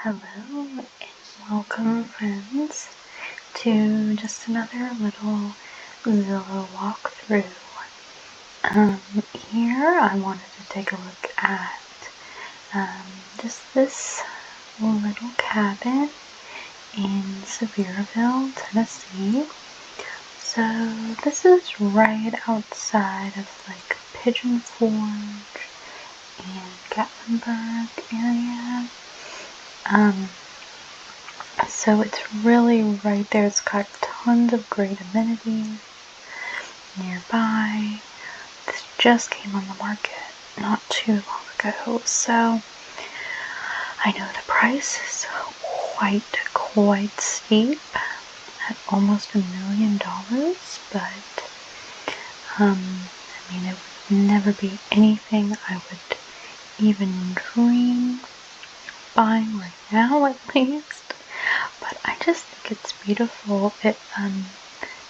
Hello and welcome, friends, to just another little Zillow walkthrough. Here I wanted to take a look at just this little cabin in Sevierville, Tennessee. So this is right outside of like Pigeon Forge and Gatlinburg area. So it's really right there. It's got tons of great amenities nearby. This just came on the market not too long ago, so I know the price is quite steep at almost $1 million, but I mean, it would never be anything I would even dream buying right now, at least. But I just think it's beautiful. It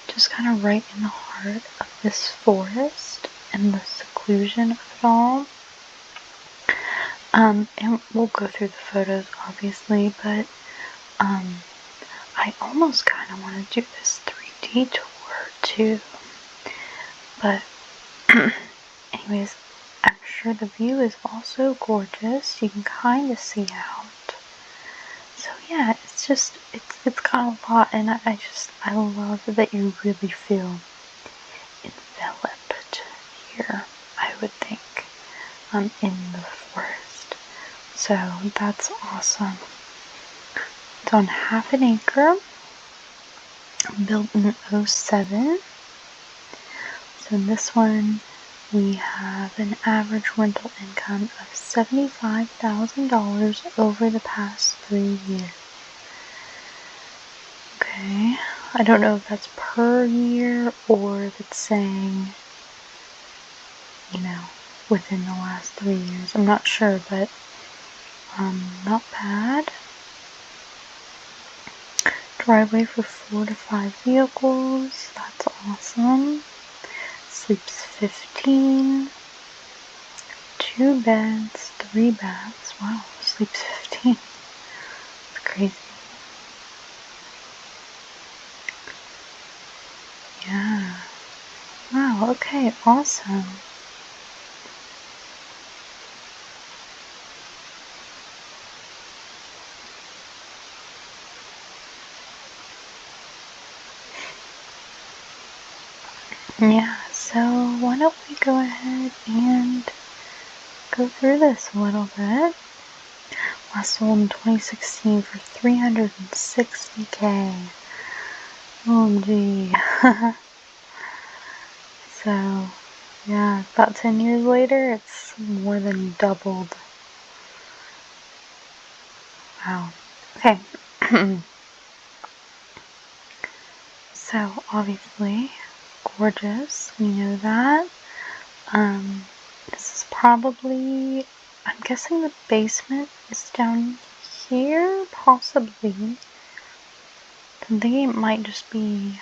just kind of right in the heart of this forest and the seclusion of it all. And we'll go through the photos, obviously, but I almost kind of want to do this 3D tour too. But anyways, I'm sure the view is also gorgeous. You can kind of see out. So yeah, it's got a lot, and I love that you really feel enveloped here, I would think, in the forest. So that's awesome. It's on half an acre, built in 2007. So in this one, we have an average rental income of $75,000 over the past 3 years. Okay, I don't know if that's per year or if it's saying, within the last 3 years. I'm not sure, but not bad. Driveway for 4 to 5 vehicles. That's awesome. Sleeps 15. 2 beds, 3 baths. Wow, sleeps 15. It's crazy. Yeah. Wow, okay, awesome. Yeah, so why don't we go ahead and go through this a little bit. Last sold in 2016 for $360K. OMG. So, yeah, about 10 years later, it's more than doubled. Wow. Okay. So, obviously, gorgeous. We know that. This is probably, I'm guessing the basement is down here, possibly. I'm thinking it might just be,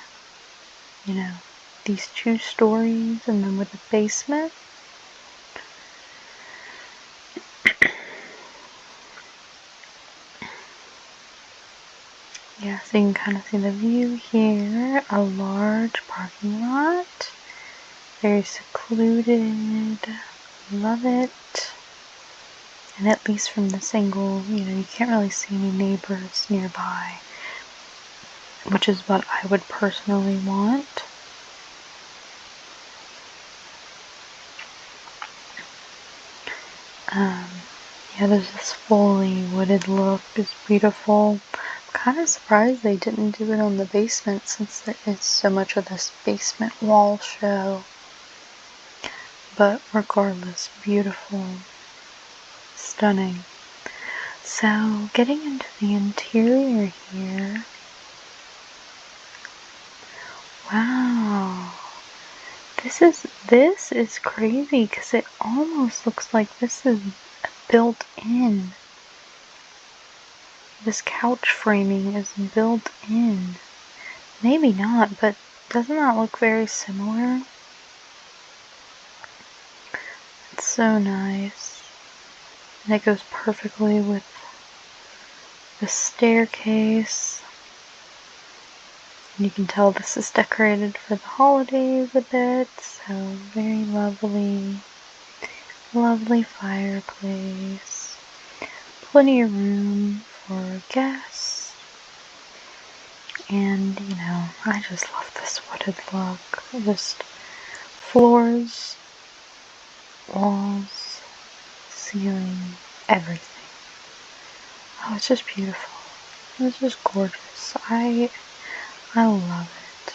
these 2 stories and then with the basement. Yeah, so you can kind of see the view here. A large parking lot. Very secluded. Love it. And at least from this angle, you can't really see any neighbors nearby, which is what I would personally want. Yeah, there's this fully wooded look. It's beautiful. I'm kind of surprised they didn't do it on the basement since there is so much of this basement wall show. But regardless, beautiful. Stunning. So, getting into the interior here. Wow. This is crazy because it almost looks like this is built in. This couch framing is built in. Maybe not, but doesn't that look very similar? It's so nice. And it goes perfectly with the staircase. And you can tell this is decorated for the holidays a bit, so very lovely, lovely fireplace. Plenty of room for guests. And, you know, I just love this wooded look. Just floors, walls, ceiling, everything. Oh, it's just beautiful. It's just gorgeous. I love it.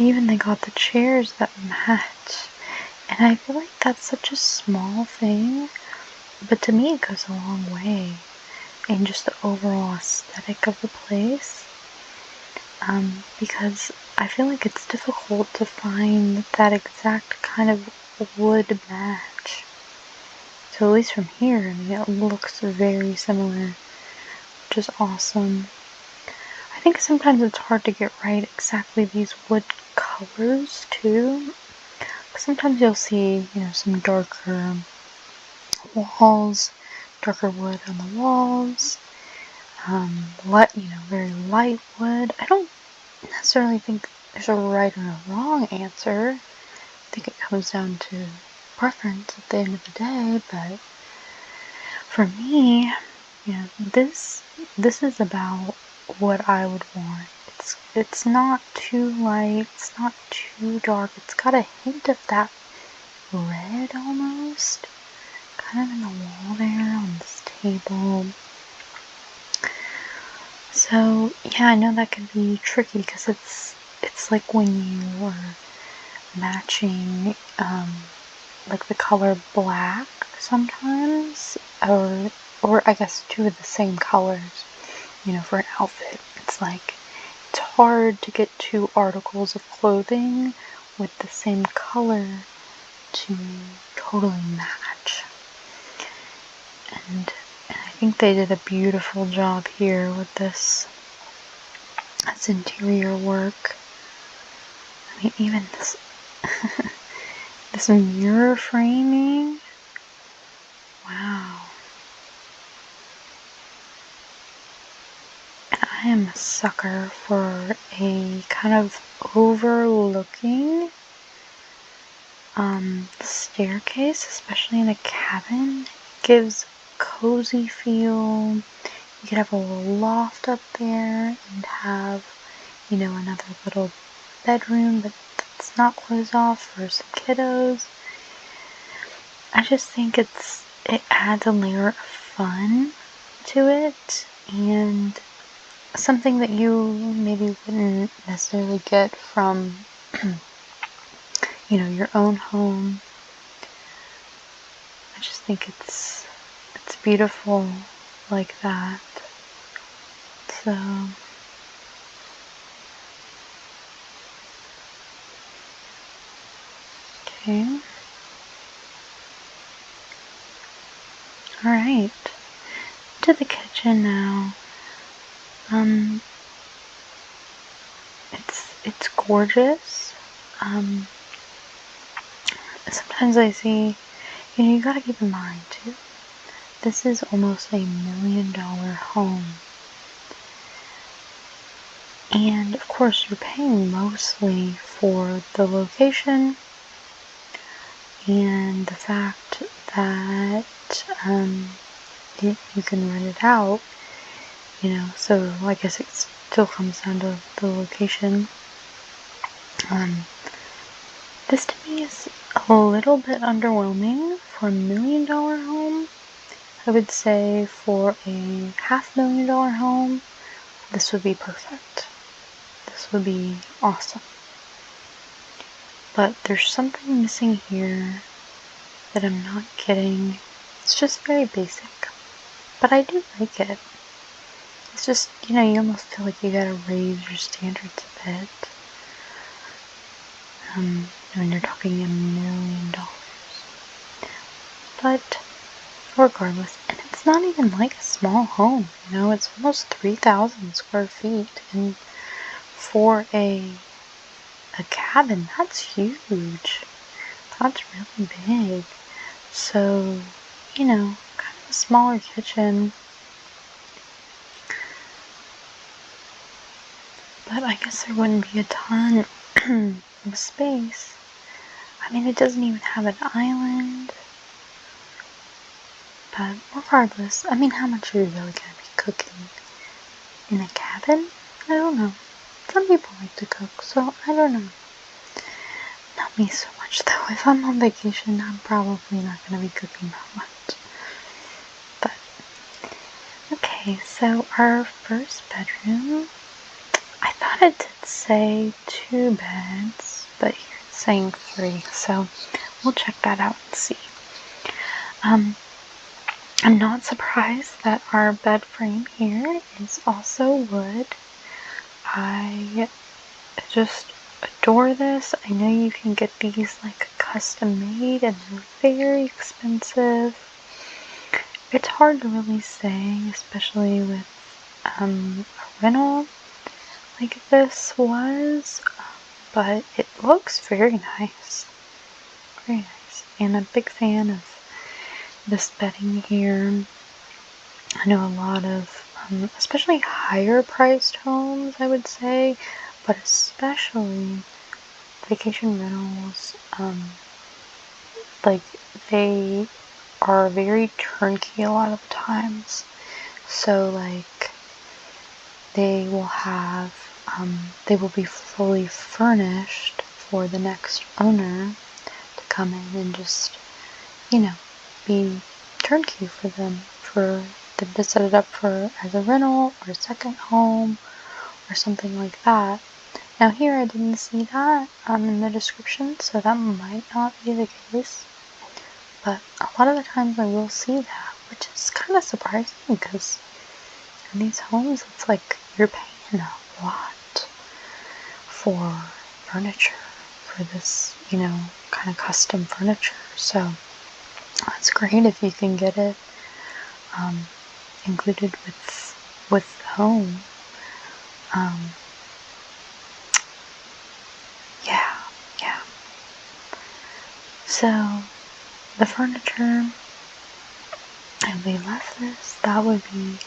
Even they got the chairs that match. And I feel like that's such a small thing, but to me it goes a long way in just the overall aesthetic of the place. Because I feel like it's difficult to find that exact kind of wood match. So at least from here, I mean, it looks very similar, which is awesome. I think sometimes it's hard to get right exactly these wood colors too. Sometimes you'll see, you know, some darker walls, darker wood on the walls, very light wood. I don't necessarily think there's a right or a wrong answer. I think it comes down to preference at the end of the day, but for me, you know, this is about what I would want. It's not too light, it's not too dark. It's got a hint of that red almost, kind of in the wall there on this table. So yeah, I know that can be tricky because it's like when you are matching like the color black sometimes, or I guess two of the same colors, you know, for an outfit. It's like it's hard to get two articles of clothing with the same color to totally match. And I think they did a beautiful job here with this interior work. I mean, even this this mirror framing. Wow. And I am a sucker for a kind of overlooking staircase, especially in a cabin. It gives cozy feel. You could have a little loft up there and have, you know, another little bedroom that's not closed off for some kiddos. I just think it adds a layer of fun to it, and something that you maybe wouldn't necessarily get from you know, your own home. I just think it's beautiful like that. So okay. Alright. To the kitchen now. It's gorgeous. Sometimes I see, you know, you gotta keep in mind too, this is almost $1 million home. And of course you're paying mostly for the location and the fact that you can rent it out, you know, so I guess it still comes down to the location. This to me is a little bit underwhelming for $1 million home. I would say for a $500,000 home, this would be perfect. This would be awesome. But there's something missing here that I'm not getting. It's just very basic, but I do like it. It's just, you know, you almost feel like you gotta raise your standards a bit. When you're talking $1 million. But regardless, and it's not even like a small home, you know, it's almost 3,000 square feet, and for a cabin, that's huge. That's really big. So, you know, kind a smaller kitchen. But I guess there wouldn't be a ton of space. I mean, it doesn't even have an island. But regardless, I mean, how much are you really going to be cooking in a cabin? I don't know. Some people like to cook, so I don't know. Not me so much though. If I'm on vacation, I'm probably not going to be cooking that much. But, okay, so our first bedroom, I thought it did say 2 beds, but here it's saying 3, so we'll check that out and see. I'm not surprised that our bed frame here is also wood. I just adore this. I know you can get these like custom made and they're very expensive. It's hard to really say, especially with a rental like this was, but it looks very nice. Very nice. And I'm a big fan of this bedding here. I know a lot of, especially higher priced homes, I would say, but especially vacation rentals, like they are very turnkey a lot of the times. So like they will have, they will be fully furnished for the next owner to come in and just, be turnkey for them to set it up for as a rental or a second home or something like that. Now here I didn't see that in the description, so that might not be the case. But a lot of the times I will see that, which is kind of surprising because in these homes it's like you're paying a lot for furniture, for this, kind of custom furniture. So it's great if you can get it included with the home. Yeah. So the furniture, if we left this, that would be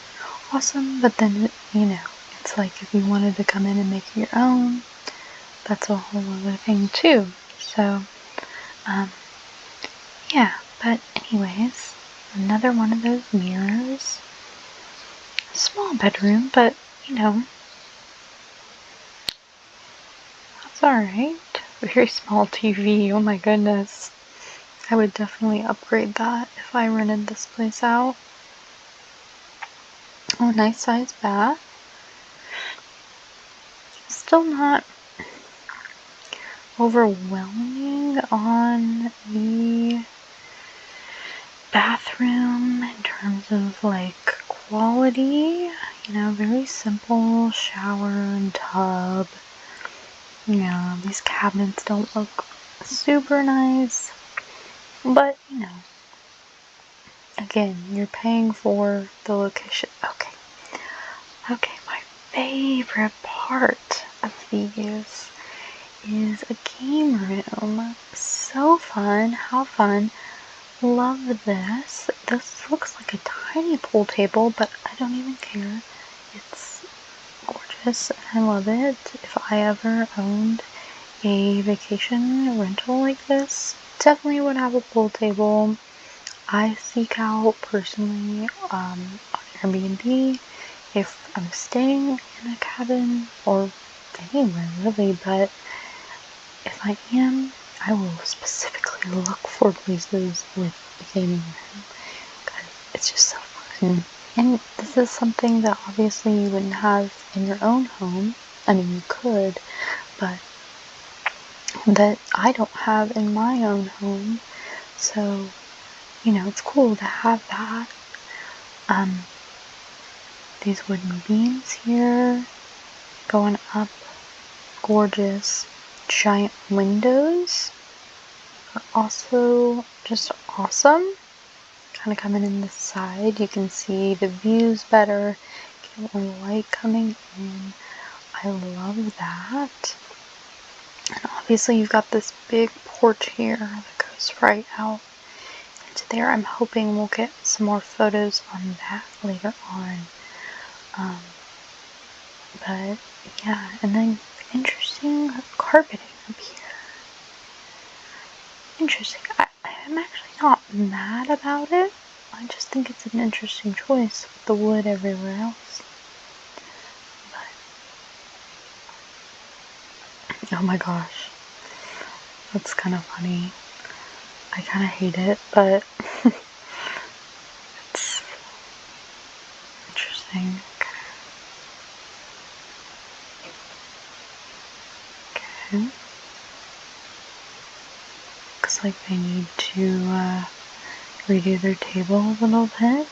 awesome. But then, it's like if you wanted to come in and make your own, that's a whole other thing too. So, yeah. But anyways, another one of those mirrors. Small bedroom, but that's alright. Very small TV, oh my goodness. I would definitely upgrade that if I rented this place out. Oh, nice size bath. Still not overwhelming on the bathroom in terms of like quality. Very simple shower and tub. These cabinets don't look super nice, but again, you're paying for the location. Okay, my favorite part of these is a game room. So fun, how fun. Love this. This looks like a tiny pool table, but I don't even care. It's gorgeous and I love it. If I ever owned a vacation rental like this, definitely would have a pool table. I seek out personally on Airbnb if I'm staying in a cabin or anywhere really, but if I am, I will specifically look for places with a gaming room because it's just so fun. And this is something that obviously you wouldn't have in your own home. I mean, you could, but that I don't have in my own home. So, it's cool to have that. These wooden beams here going up, gorgeous. Giant windows are also just awesome. Kind of coming in the side, you can see the views better, get more light coming in. I love that. And obviously you've got this big porch here that goes right out into there. I'm hoping we'll get some more photos on that later on. But yeah, and then interesting carpeting up here. Interesting. I'm actually not mad about it. I just think it's an interesting choice with the wood everywhere else. But, oh my gosh. That's kind of funny. I kind of hate it, but it's interesting. Okay. Looks like they need to redo their table a little bit.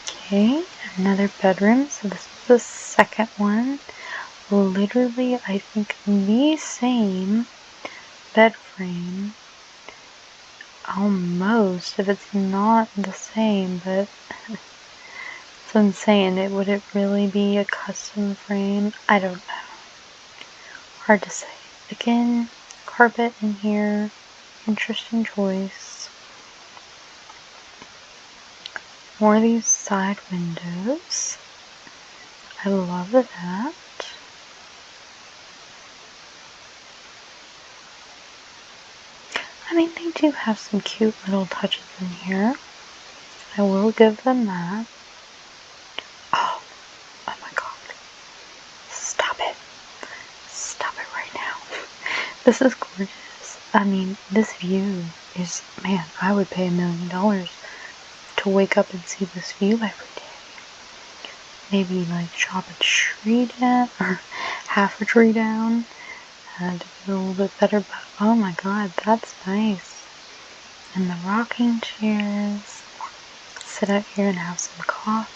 Okay, another bedroom. So this is the second one. Literally, I think the same bed frame. Almost, if it's not the same, but it's insane. Would it really be a custom frame? I don't know. Hard to say. Again, carpet in here. Interesting choice. More of these side windows. I love that. I mean, they do have some cute little touches in here. I will give them that. Oh my god. Stop it. Stop it right now. This is gorgeous. I mean, this view is, man, I would pay $1 million to wake up and see this view every day. Maybe like chop a tree down, or half a tree down, to get a little bit better, but oh my god, that's nice. And the rocking chairs. Sit out here and have some coffee.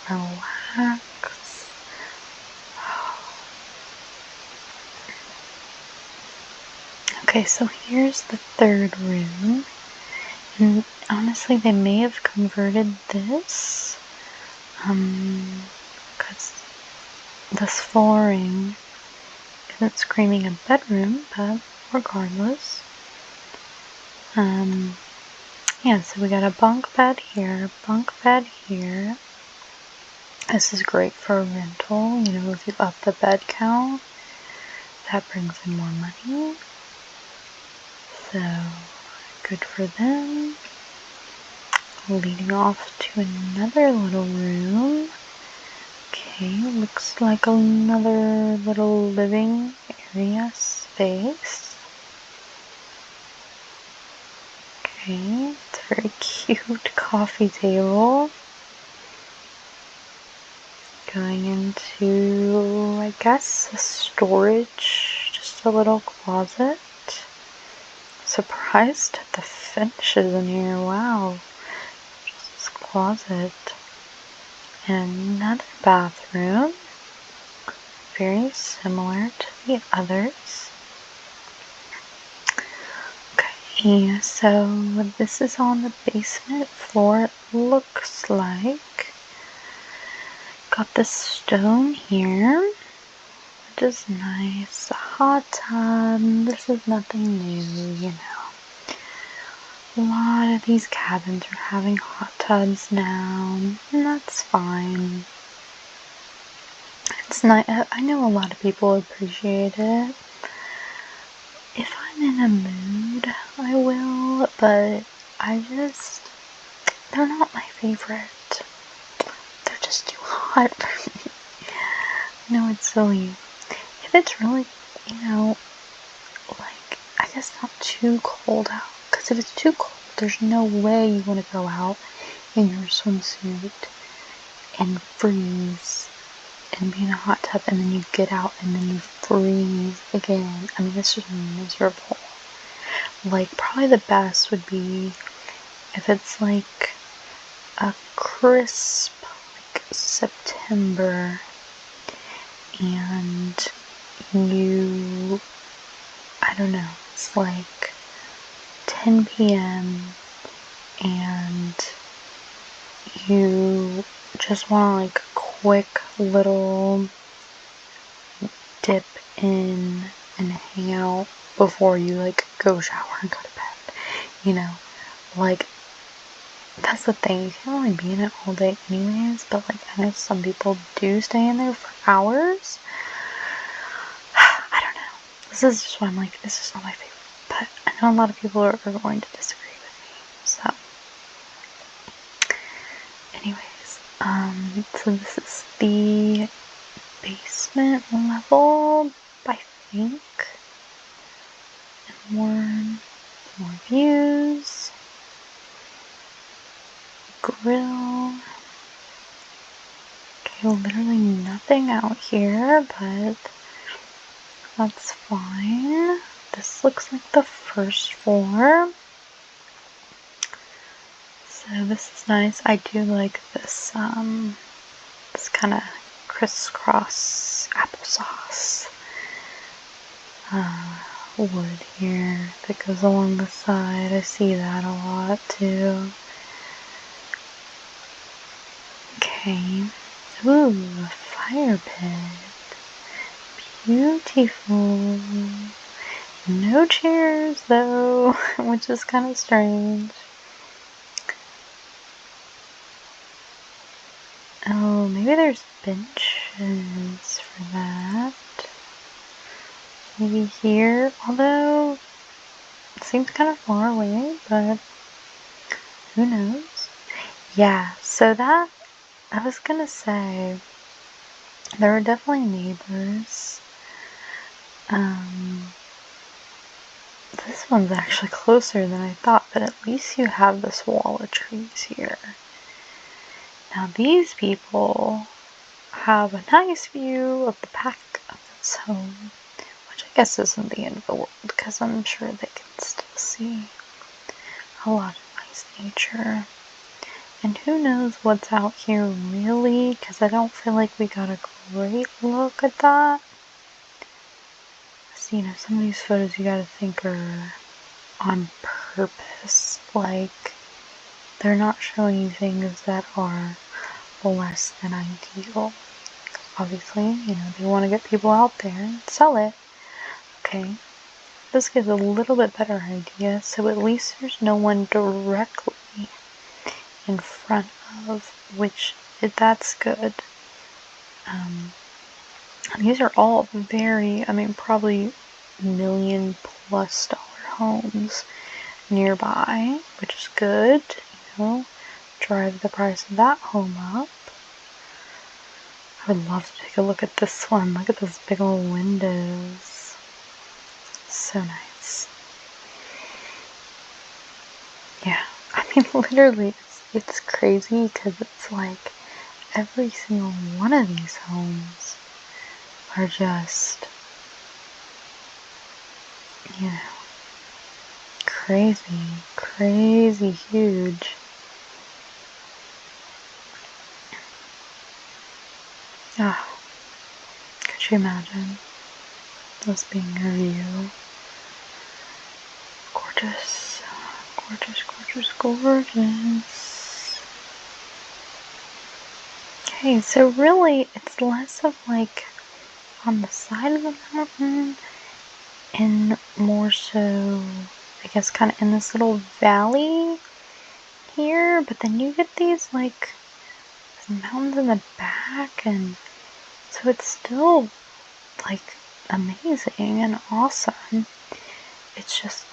Relax. Okay, so here's the third room. And honestly, they may have converted this. Because this flooring isn't screaming a bedroom, but regardless. Yeah, so we got a bunk bed here, bunk bed here. This is great for a rental, you know, if you up the bed count, that brings in more money. So, good for them. Leading off to another little room. Okay, looks like another little living area space. Okay, it's a very cute coffee table. Going into, I guess, a storage, just a little closet. Surprised at the finishes in here, wow. Just this closet. And another bathroom. Very similar to the others. Okay, so this is on the basement floor, it looks like. Got this stone here, which is nice. A hot tub. This is nothing new, you know. A lot of these cabins are having hot tubs now, and that's fine. It's nice. I know a lot of people appreciate it. If I'm in a mood, I will, but they're not my favorite. They're just too hot for me. I know it's silly. If it's really, you know, like, I guess not too cold out. Because if it's too cold, there's no way you want to go out in your swimsuit and freeze and be in a hot tub, and then you get out and then you freeze again. I mean, it's just miserable. Like, probably the best would be if it's like a crisp, like September, and you, I don't know, it's like 10 p.m. and you just want to, like, a quick little dip in and hang out before you, like, go shower and go to bed. you know, like, that's the thing, you can't really be in it all day anyways, but like, I know some people do stay in there for hours. I don't know. This is just why I'm like, this is not my favorite, but I know a lot of people are going to disagree with me, so. Anyways, so this is the basement level, I think. And more views. Grill. Okay, literally nothing out here, but that's fine. This looks like the first floor. So this is nice. I do like this, this kind of crisscross applesauce wood here that goes along the side. I see that a lot too. Okay. Ooh, a fire pit. Beautiful. No chairs though, which is kind of strange. Oh, maybe there's benches for that. Maybe here, although it seems kind of far away, but who knows? Yeah, so that, I was gonna say, there are definitely neighbors. This one's actually closer than I thought, but at least you have this wall of trees here. Now these people have a nice view of the back of this home, which I guess isn't the end of the world, because I'm sure they can still see a lot of nice nature. And who knows what's out here really, because I don't feel like we got a great look at that. So, you know, some of these photos you gotta think are on purpose, like they're not showing you things that are less than ideal. Obviously, you know, they want to get people out there and sell it. Okay, this gives a little bit better idea, so at least there's no one directly in front of, which, that's good. These are all very, I mean, probably $1 million+ homes nearby, which is good, you know, drive the price of that home up. I would love to take a look at this one. Look at those big old windows. So nice. Yeah, I mean, literally, it's crazy because it's like every single one of these homes are just, you know, crazy huge. Ah, could you imagine this being your view? Gorgeous, gorgeous. Okay, so really it's less of like on the side of the mountain and more so, I guess, kind of in this little valley here, but then you get these like mountains in the back, and so it's still like amazing and awesome. It's just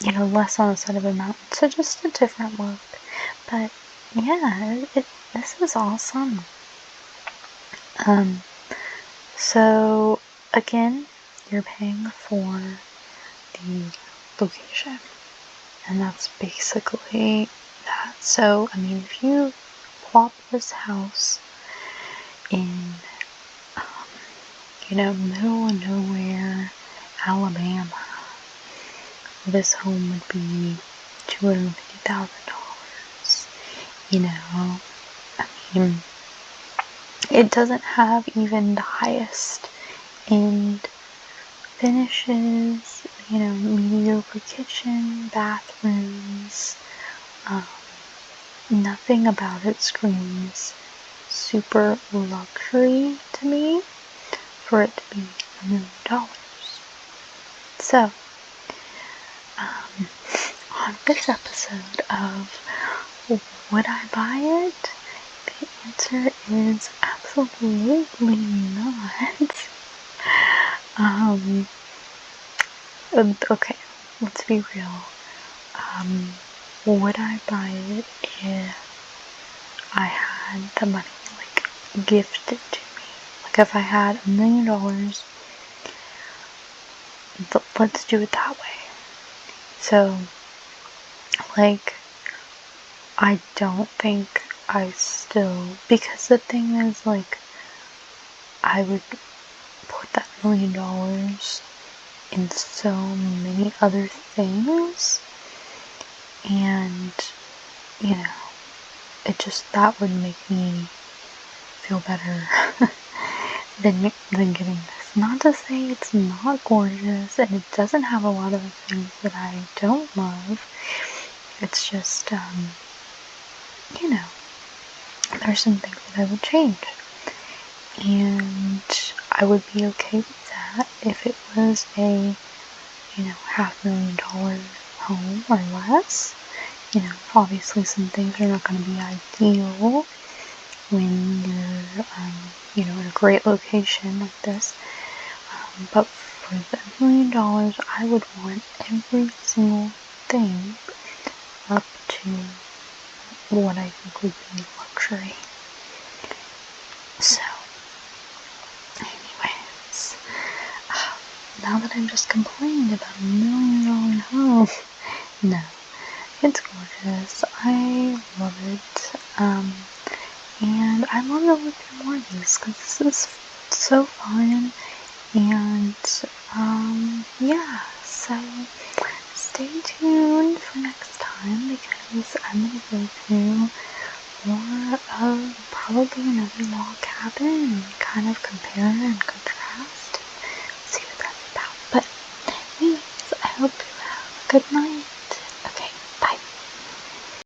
you know, less on the side of a mountain, so just a different look. But yeah, this is awesome. So again, you're paying for the location, and that's basically that. So I mean, if you plop this house in you know, middle of nowhere Alabama, this home would be $250,000. You know, I mean, it doesn't have even the highest end finishes, you know, mediocre kitchen, bathrooms, nothing about it screams super luxury to me for it to be $1 million. So, on this episode of Would I Buy It? The answer is absolutely not. Okay, let's be real. Would I buy it if I had the money, like, gifted to me? Like, if I had $1 million, let's do it that way. So, like, I don't think I still, because the thing is, like, I would put that $1 million in so many other things, and, you know, that would make me feel better than getting this. Not to say it's not gorgeous, and it doesn't have a lot of things that I don't love. It's just, there's some things that I would change. And I would be okay with that if it was a, $500,000 home or less. Obviously some things are not going to be ideal when you're, in a great location like this. But for the $1 million, I would want every single thing up to what I think would be luxury. So, anyways, now that I'm just complaining about $1 million home, no, it's gorgeous. I love it. And I want to look at more of these because this is so fun. And, yeah, so stay tuned for next time because I'm going to go through more of probably another log cabin and kind of compare and contrast, see what that's about. But anyways, I hope you have a good night.